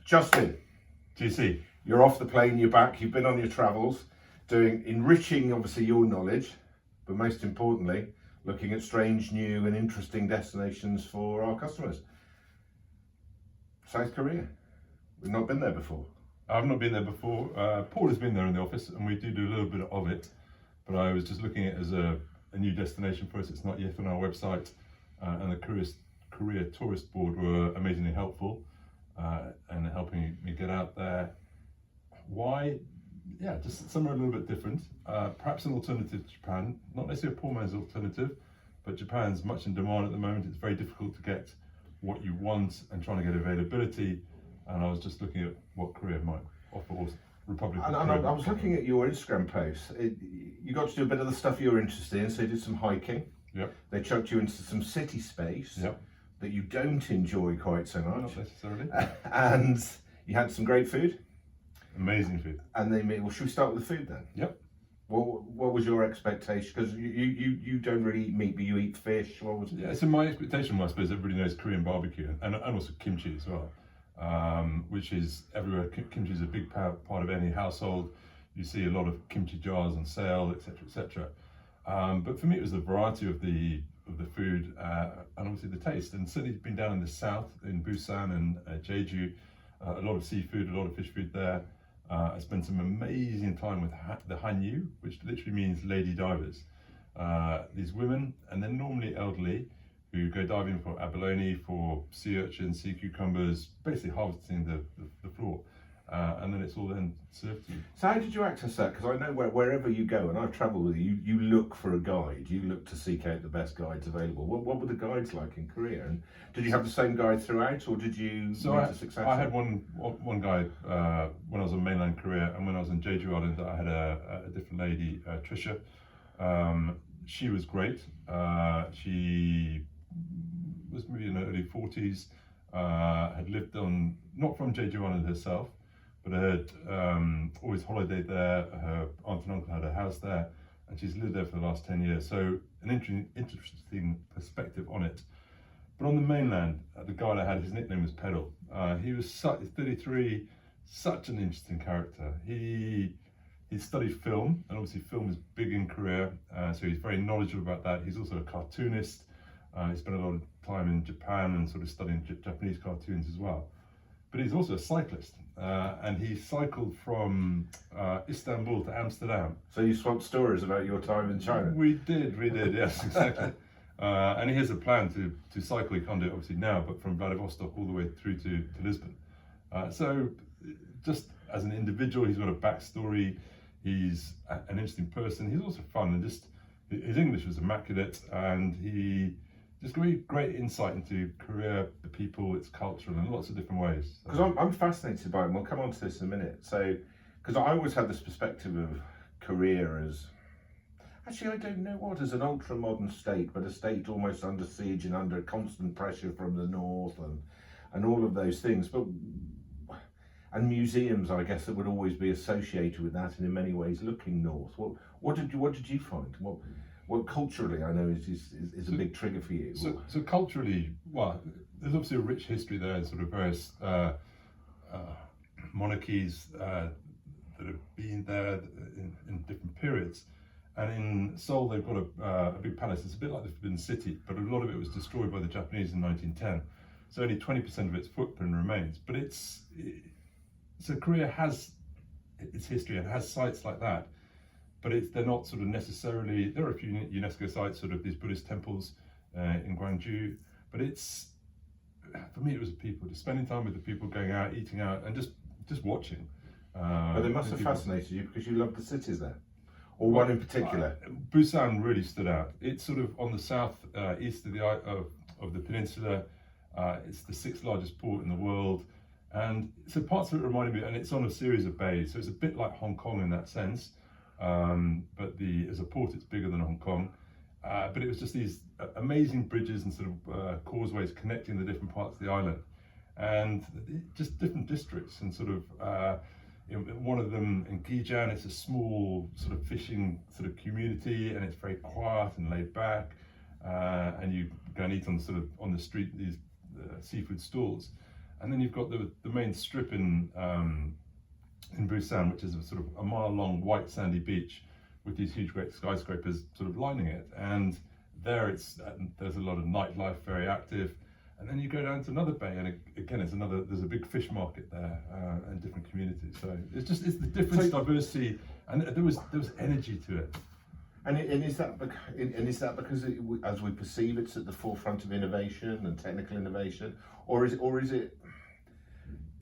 Justin, GC. you're off the plane, you're back, you've been on your travels, enriching obviously your knowledge, but most importantly, looking at strange, new and interesting destinations for our customers. South Korea, we've not been there before. I've not been there before. Paul has been there in the office and we do a little bit of it, but I was just looking at it as a new destination for us. It's not yet on our website, and the Korea Tourist Board were amazingly helpful and helping me get out there. Why? Yeah, just somewhere a little bit different. Perhaps an alternative to Japan, not necessarily a poor man's alternative, but Japan's much in demand at the moment. It's very difficult to get what you want and trying to get availability. And I was just looking at what Korea might offer, or Republic of Korea. I was looking at your Instagram posts. You got to do a bit of the stuff you're interested in. So you did some hiking. Yep. They chucked you into some city space. Yep. That you don't enjoy quite so much. Not necessarily. And you had some great food. Amazing food. And well, should we start with the food then? Yep. What was your expectation? Because you don't really eat meat, but you eat fish. What was? Yeah, so my expectation, I suppose, everybody knows Korean barbecue and also kimchi as well, which is everywhere. Kimchi is a big part of any household. You see a lot of kimchi jars on sale, etc., etc. But for me, it was the variety of the food and obviously the taste. And certainly, been down in the south in Busan and Jeju, a lot of seafood, a lot of fish food there. I spent some amazing time with the Hanyu, which literally means lady divers. These women, and they're normally elderly, who go diving for abalone, for sea urchins, sea cucumbers, basically harvesting the floor. And then it's all then served to you. So how did you access that? Because I know wherever you go, and I've travelled with you, you look for a guide. You look to seek out the best guides available. What were the guides like in Korea? And did you have the same guide throughout, or did you meet a successor? I had one guide when I was on mainland Korea, and when I was on Jeju Island, I had a different lady, Trisha. She was great. She was maybe in her early 40s, had lived on, not from Jeju Island herself, but had always holidayed there. Her aunt and uncle had a house there, and she's lived there for the last 10 years. So an interesting perspective on it. But on the mainland, the guy I had, his nickname was Pedal. He was 33, such an interesting character. He studied film, and obviously film is big in Korea, so he's very knowledgeable about that. He's also a cartoonist. He spent a lot of time in Japan and sort of studying Japanese cartoons as well. But he's also a cyclist, and he cycled from Istanbul to Amsterdam. So you swapped stories about your time in China? We did, yes, exactly. And he has a plan to cycle. He can't do it obviously now, but from Vladivostok all the way through to Lisbon. So just as an individual, he's got a backstory. He's an interesting person. He's also fun, and just his English was immaculate, and he just gave me great insight into Korea, the people, its culture, in lots of different ways. Because I'm fascinated by it, and we'll come on to this in a minute. So, because I always had this perspective of Korea as, actually I don't know what, as an ultra-modern state, but a state almost under siege and under constant pressure from the north and all of those things. And museums, I guess, that would always be associated with that, and in many ways looking north. What did you find? What culturally, I know, is a big trigger for you. So culturally, well, there's obviously a rich history there, and sort of various monarchies that have been there in different periods. And in Seoul, they've got a big palace. It's a bit like the Forbidden City, but a lot of it was destroyed by the Japanese in 1910. So only 20% of its footprint remains. But so Korea has its history and has sites like that, but they're not sort of necessarily. There are a few UNESCO sites, sort of these Buddhist temples in Gwangju, but for me it was the people, just spending time with the people, going out, eating out, and just watching. But they must have fascinated you because you loved the cities there, or one in particular. Busan really stood out. It's sort of on the south east of the peninsula. It's the 6th largest port in the world. And so parts of it reminded me, and it's on a series of bays, so it's a bit like Hong Kong in that sense. But as a port, it's bigger than Hong Kong. But it was just these amazing bridges and sort of causeways connecting the different parts of the island, and just different districts. And sort of one of them in Gijan, it's a small sort of fishing sort of community, and it's very quiet and laid back. And you go and eat on the street these seafood stalls. And then you've got the main strip in Busan, which is a sort of a mile-long white sandy beach with these huge great skyscrapers sort of lining it. And there's a lot of nightlife, very active. And then you go down to another bay, and again, there's a big fish market there, and different communities. So it's the difference, diversity, and there was energy to it. And is that because as we perceive it's at the forefront of innovation and technical innovation, or is it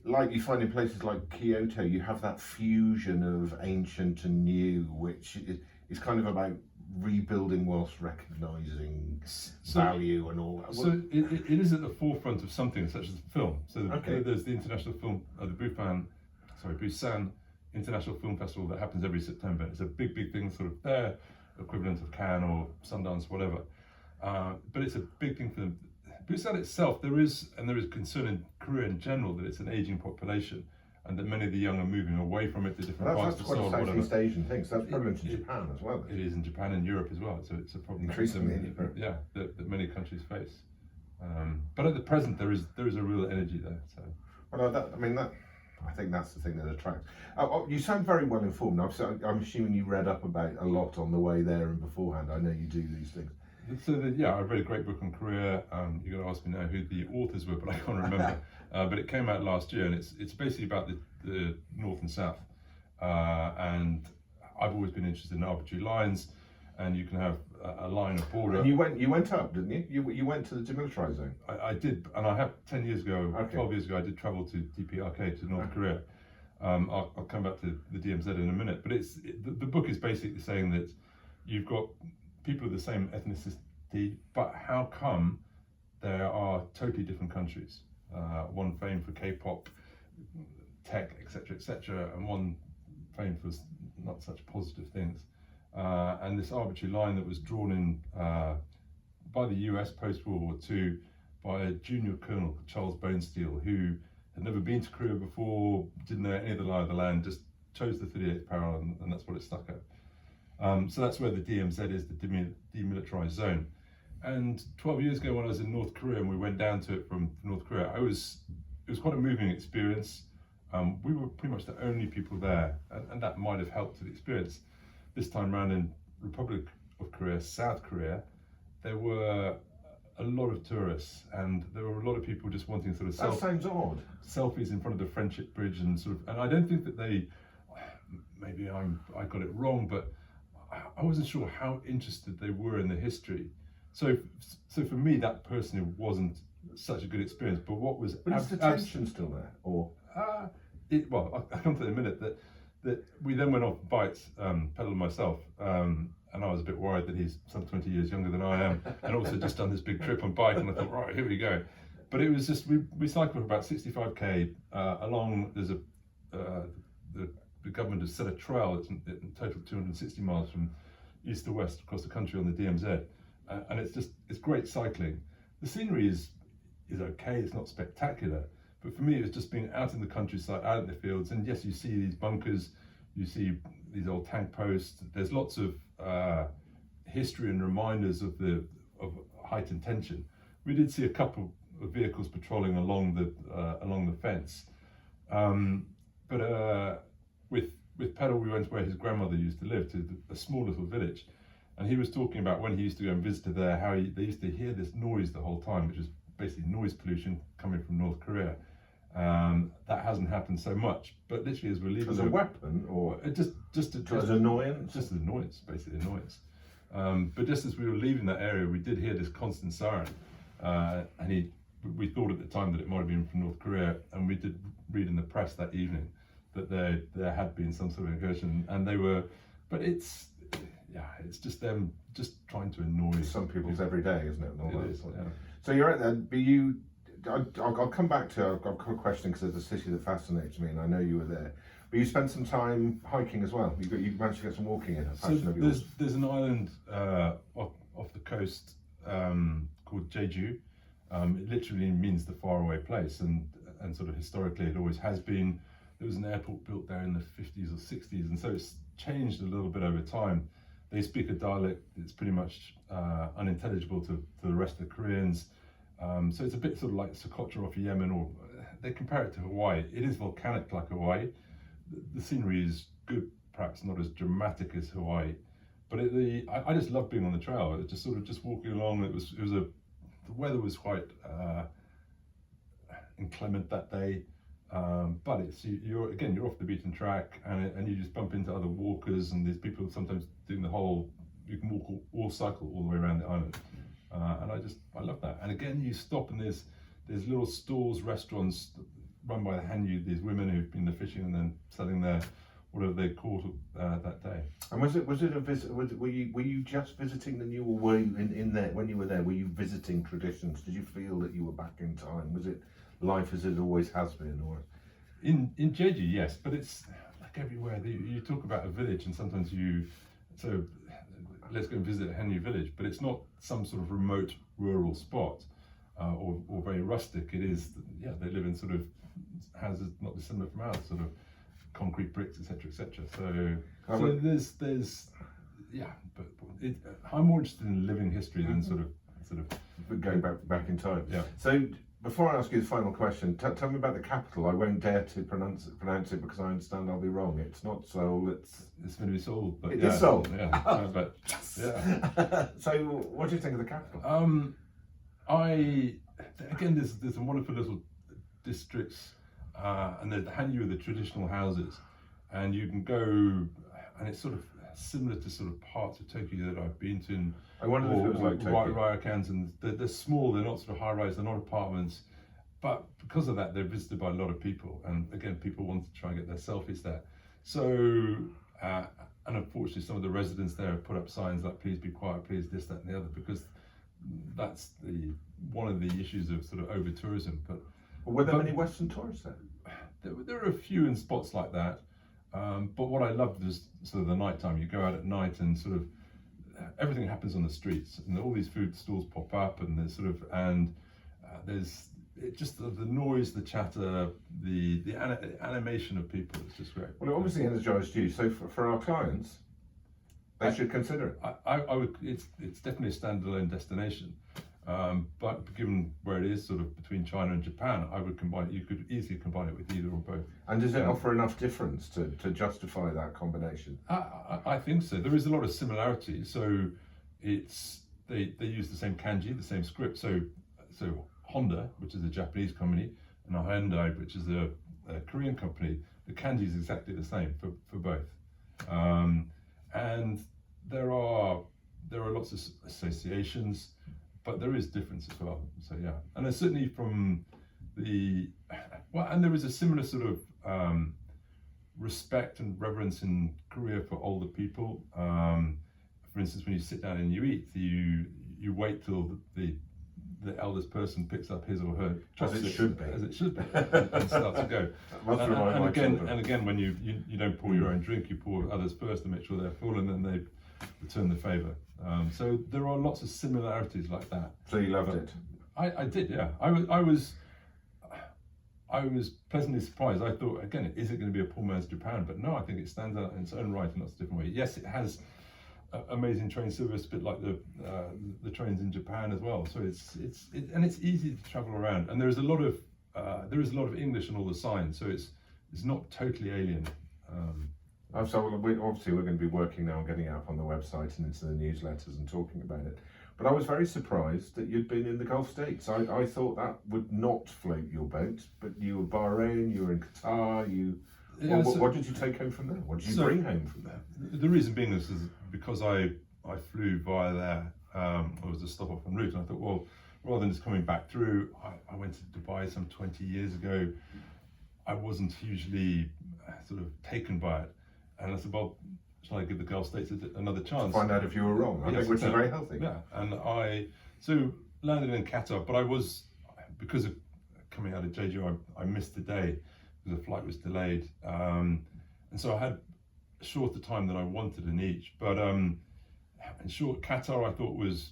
like you find in places like Kyoto, you have that fusion of ancient and new, which is kind of about rebuilding whilst recognising value and all that. So it is at the forefront of something such as film. So there's the International Busan International Film Festival that happens every September. It's a big thing, sort of their equivalent of Cannes or Sundance, whatever. But it's a big thing for them. Busan itself, there is concern in Korea in general that it's an aging population, and that many of the young are moving away from it to different parts of the world. That's quite a Southeast Asian thing. So that's prevalent in Japan as well. It is in Japan and Europe as well. So it's a problem increasingly in Europe. Yeah, that many countries face. But at the present, there is a real energy there. So. Well, I think that's the thing that attracts. You sound very well informed. I'm assuming you read up about a lot on the way there and beforehand. I know you do these things. So I read a great book on Korea. You're going to ask me now who the authors were, but I can't remember. But it came out last year, and it's basically about the North and South. And I've always been interested in arbitrary lines, and you can have a line of border. And you went up, didn't you? You went to the demilitarized zone. I did, and I have 12 years ago, I did travel to DPRK, to North Korea. I'll come back to the DMZ in a minute, but the book is basically saying that you've got people of the same ethnicity, but how come there are totally different countries? One famed for K-pop, tech, etc., and one famed for not such positive things. And this arbitrary line that was drawn in by the US post-World War II by a junior colonel, Charles Bonesteel, who had never been to Korea before, didn't know any of the lie of the land, just chose the 38th parallel, and that's what it stuck at. So that's where the DMZ is, the demilitarized zone. And 12 years ago when I was in North Korea and we went down to it from North Korea, it was quite a moving experience. We were pretty much the only people there, and that might have helped to the experience. This time around in Republic of Korea, South Korea, there were a lot of tourists, and there were a lot of people just wanting sort of that sounds odd. Selfies in front of the Friendship Bridge, and I don't think that maybe I got it wrong, but I wasn't sure how interested they were in the history. So for me, that personally wasn't such a good experience. But what was is the tension still there, or? Well, I'll come to it in a minute. That we then went off bikes, pedaled myself, and I was a bit worried that he's some 20 years younger than I am, and also just done this big trip on bike, and I thought, right, here we go. But it was just we cycled for about 65k along. There's the government has set a trail. It's in total 260 miles from east to west across the country on the DMZ, and it's great cycling. The scenery is okay. It's not spectacular, but for me, it was just being out in the countryside, out in the fields. And yes, you see these bunkers, you see these old tank posts. There's lots of history and reminders of heightened tension. We did see a couple of vehicles patrolling along the fence, but with Pedal, we went where his grandmother used to live, to a small little village, and he was talking about when he used to go and visit there, how they used to hear this noise the whole time, which is basically noise pollution coming from North Korea. That hasn't happened so much, but literally as we're leaving, as a weapon, or just as annoyance, just as annoyance, basically annoyance. But just as we were leaving that area, we did hear this constant siren, and we thought at the time that it might have been from North Korea, and we did read in the press that evening that there had been some sort of incursion, and they were, but it's just them just trying to annoy. Some people's every day, isn't it? It is, yeah. So you're right there, but I'll come back to, I've got a question because there's a city that fascinates me, and I know you were there. But you spent some time hiking as well. You managed to get some walking in. So there's an island off the coast called Jeju. It literally means the faraway place, and sort of historically it always has been. There was an airport built there in the 50s or 60s, and so it's changed a little bit over time. They speak a dialect that's pretty much unintelligible to the rest of the Koreans. So it's a bit sort of like Socotra off Yemen, or they compare it to Hawaii. It is volcanic like Hawaii. The scenery is good, perhaps not as dramatic as Hawaii, but I just love being on the trail. It just sort of just walking along. The weather was quite inclement that day, but you're off the beaten track, and you just bump into other walkers, and there's people sometimes doing the whole. You can walk or cycle all the way around the island, and I love that. And again, you stop and there's little stalls, restaurants run by the Hanyu. These women who've been there fishing and then selling their whatever they caught that day. And was it a visit? Were you just visiting the new, or were you in there when you were there? Were you visiting traditions? Did you feel that you were back in time? Was it life as it always has been, or? In Jeju, yes, but it's like everywhere. You talk about a village, and sometimes let's go and visit a Hanyu village, but it's not some sort of remote rural spot or very rustic. It is, they live in sort of houses not dissimilar from ours, sort of concrete bricks, etc., etc. So there's but I'm more interested in living history than sort of going back in time. Yeah. So before I ask you the final question, tell me about the capital. I won't dare to pronounce it because I understand I'll be wrong. It's not Seoul. It's going to be Seoul, but it is Seoul. Yeah, but yes. Yeah. So what do you think of the capital? There's some wonderful little districts, and there's the Hanyu, the traditional houses, and you can go, and it's sort of similar to sort of parts of Tokyo that I've been to. I wonder if it was like Tokyo. Ryokans, and they're small. They're not sort of high rise. They're not apartments, but because of that, they're visited by a lot of people. And again, people want to try and get their selfies there. So, and unfortunately, some of the residents there have put up signs like "Please be quiet," "Please this, that, and the other," because that's one of the issues of sort of over tourism. But were there many Western tourists there? There are a few in spots like that. But what I loved is sort of the nighttime. You go out at night and sort of everything happens on the streets, and all these food stalls pop up, and there's just the noise, the chatter, the animation of people. It's just great. Well, it obviously energized you. So for our clients, they should consider it. I would. It's definitely a standalone destination. But given where it is, sort of between China and Japan, I would combine it. You could easily combine it with either or both. And does it offer enough difference to justify that combination? I think so. There is a lot of similarity. So they use the same kanji, the same script. So Honda, which is a Japanese company, and Hyundai, which is a Korean company, the kanji is exactly the same for both. And there are lots of associations, but there is difference as well. So yeah, and there's certainly from and there is a similar sort of respect and reverence in Korea for older people. For instance, when you sit down and you eat, you wait till the eldest person picks up his or her chopsticks, as it should be, and starts to go. And again, when you don't pour your own drink, you pour others first to make sure they're full, and then they return the favour. So there are lots of similarities like that. So you loved it? I did, yeah. I was pleasantly surprised. I thought, again, is it going to be a poor man's Japan? But no, I think it stands out in its own right in lots of different ways. Yes, it has amazing train service, a bit like the trains in Japan as well. So it's easy to travel around, and there is a lot of English in all the signs. So it's not totally alien. So we're going to be working now on getting it up on the website and into the newsletters and talking about it. But I was very surprised that you'd been in the Gulf States. I thought that would not float your boat, but you were Bahrain, you were in Qatar, what did you take home from there? What did you bring home from there? The reason being is because I flew via there, it was a stop off en route, and I thought, well, rather than just coming back through, I went to Dubai some 20 years ago. I wasn't hugely sort of taken by it. And I said, well, shall I give the Gulf States another chance? Find out if you were wrong, which is very healthy. Yeah, and I landed in Qatar, but because of coming out of Jeju, I missed the day because the flight was delayed. And so I had a shorter time than I wanted in each. But in short, Qatar I thought was,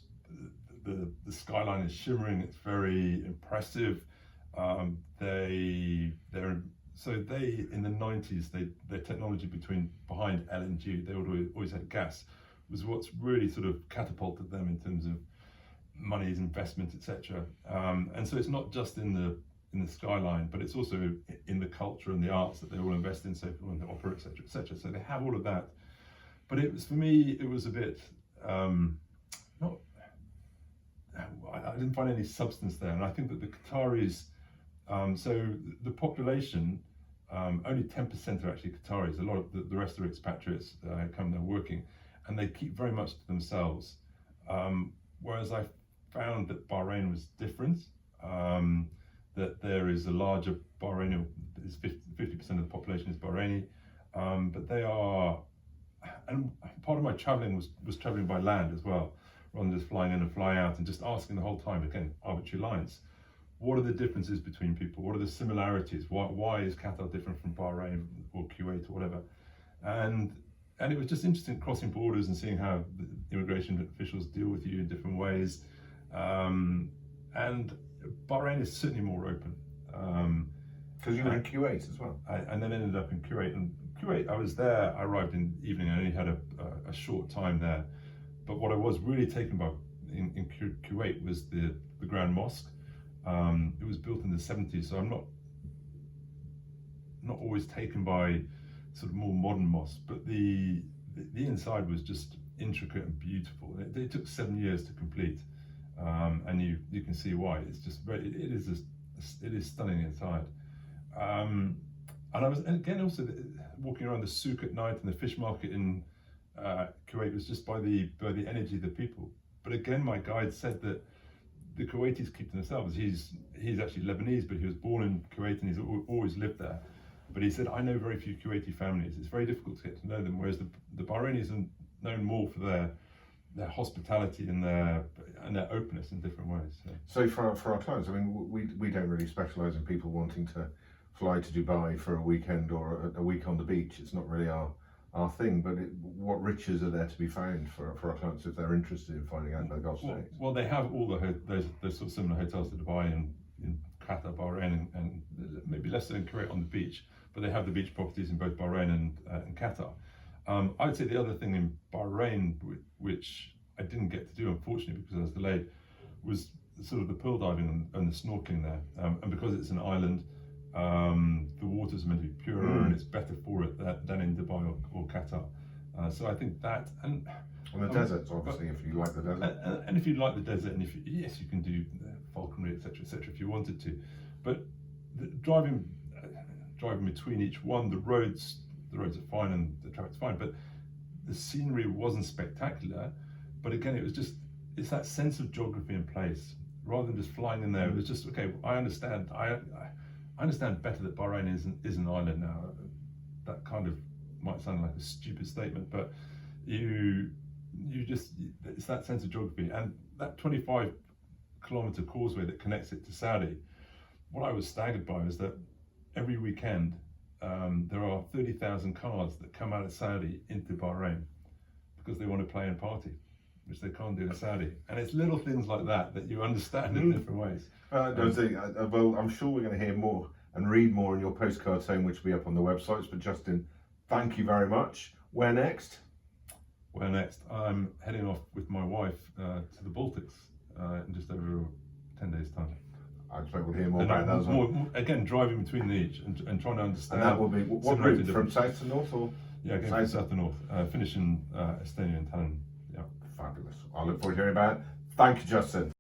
the skyline is shimmering, it's very impressive. In the 90s, their technology behind LNG, they always had gas, was what's really sort of catapulted them in terms of monies, investment, etc. And so it's not just in in the skyline, but it's also in the culture and the arts that they all invest in, so in the opera, etc., etc. So they have all of that. But it was, for me, it was a bit not. I didn't find any substance there, and I think that the Qataris, so the population, only 10% are actually Qataris. A lot of the rest are expatriates come there working, and they keep very much to themselves. Whereas I found that Bahrain was different. That there is a larger Bahraini, 50% of the population is Bahraini, but they are, and part of my traveling was traveling by land as well, rather than just flying in and flying out and just asking the whole time, again, arbitrary lines. What are the differences between people? What are the similarities? Why is Qatar different from Bahrain or Kuwait or whatever? And it was just interesting crossing borders and seeing how the immigration officials deal with you in different ways. And Bahrain is certainly more open. Because you were in Kuwait as well. And then ended up in Kuwait. And Kuwait, I was there, I arrived in the evening, I only had a short time there. But what I was really taken by in Kuwait was the Grand Mosque. It was built in the 70s, so I'm not always taken by sort of more modern mosques, but the inside was just intricate and beautiful. It took 7 years to complete, and you can see why. It's just it is stunning inside. And I was, and again, also walking around the souk at night and the fish market in Kuwait was just by the energy of the people. But again, my guide said that the Kuwaitis keep to themselves. He's actually Lebanese, but he was born in Kuwait and he's always lived there. But he said, I know very few Kuwaiti families. It's very difficult to get to know them, whereas the Bahrainis are known more for their hospitality and their openness in different ways. So for our clients, I mean, we don't really specialise in people wanting to fly to Dubai for a weekend or a week on the beach. It's not really our thing, but what riches are there to be found for our clients if they're interested in finding out about the Gulf States? Well, they have all those sort of similar hotels to Dubai and in Qatar, Bahrain, and maybe less so in Kuwait on the beach, but they have the beach properties in both Bahrain and Qatar. I'd say the other thing in Bahrain, which I didn't get to do unfortunately because I was delayed, was sort of the pearl diving and the snorkeling there. And because it's an island, the waters are meant to be purer and it's better for it than in Dubai or Qatar. So I think that, and the deserts, obviously, if you like the desert. And if you like the desert, and yes, you can do falconry, etc., if you wanted to. But driving between each one, the roads are fine and the traffic's fine, but the scenery wasn't spectacular. But again, it's that sense of geography in place, rather than just flying in there. It was just, okay, I understand. I understand better that Bahrain is an island now. That kind of might sound like a stupid statement, but it's that sense of geography and that 25-kilometer causeway that connects it to Saudi. What I was staggered by is that every weekend there are 30,000 cars that come out of Saudi into Bahrain because they want to play and party, which they can't do in Saudi. And it's little things like that you understand in different ways. Well, I'm sure we're going to hear more and read more in your postcards home, which will be up on the websites. But Justin, thank you very much. Where next? Where next? I'm heading off with my wife to the Baltics in just over 10 days' time. I expect we'll hear more about that as well. Again, driving between each and trying to understand. And that will be what route, from south to north, or? Yeah, again, from south to north, finishing Estonia and Tallinn. Yeah. Fabulous. I look forward to hearing about it. Thank you, Justin.